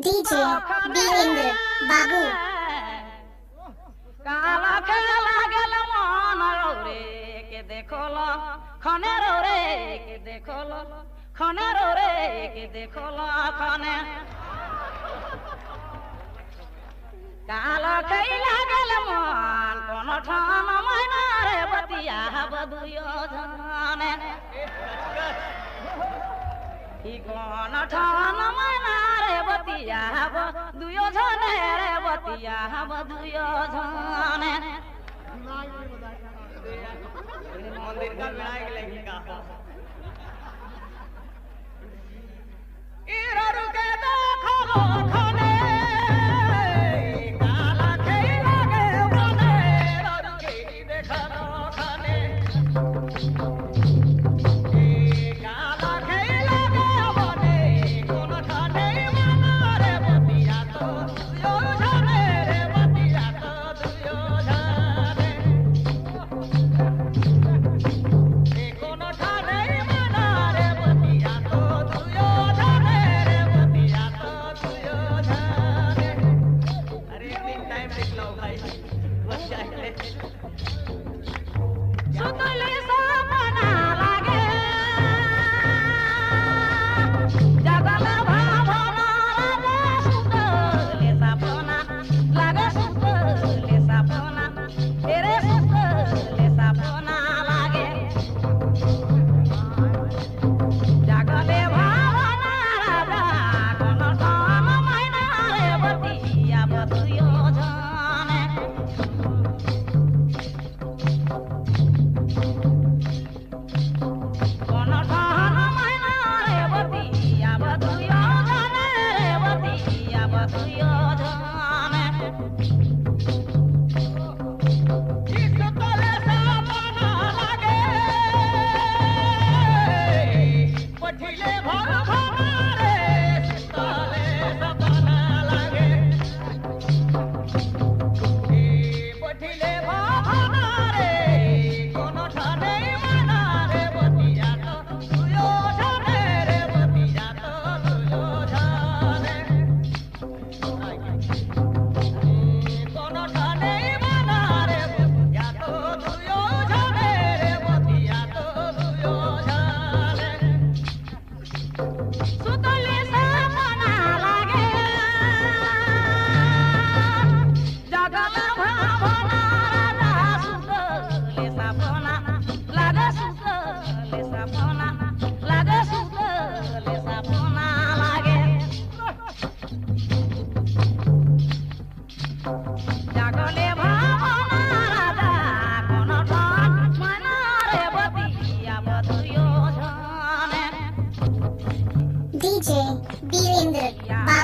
DJ Birendra Babu काला खेला गेल मन रे के देखलो खने रे के देखलो खने रे के देखलो खने काला खेला गेल मन कोन ठान मैना रे बतिया बदुयो जाने ई कोन ठान मैना रे बतिया बदुयो जाने रे बतिया बदुयो जाने मंदिर का विनायक लेगी का इरर के देखो खने काला खेला गे बने इरर के देखो खने काला खेला गे बने कोन खने मना रे बतिया तो दुयो जाने रे बतिया तो दुयो जाने कोन खने मना रे बतिया तो दुयो जाने रे बतिया तो दुयो जाने अरे एक दिन टाइम देख लो भाई बस जाए सुतले सपना लागे जगल भावना रे सुतले सपना लागे सुतले सपना तेरे सुतले सपना लागे जगले भावना राजा कोन ठान मैना रे बतिया बतुयो जाने कोन ठान मैना रे बतिया बतुयो जाने रे बतिया बतुयो जाने सुतले सपना लागे पठिले भावना रे सुतले सपना लागे पठिले भावना रे कोन ठाने मना रे बतिया तो दुयो जाने रे बतिया तो दुयो जाने कोन ठाने मना रे बतिया तो दुयो जाने रे बतिया तो दुयो जाने सुतले सपना लागे जगल भावना राजा सुतले सपना लागे सुतले सपना लागे सुतले सपना लागे जगले भावना राजा कोन ठान मैना रे बतिया बतुयो जाने DJ Birendra Babu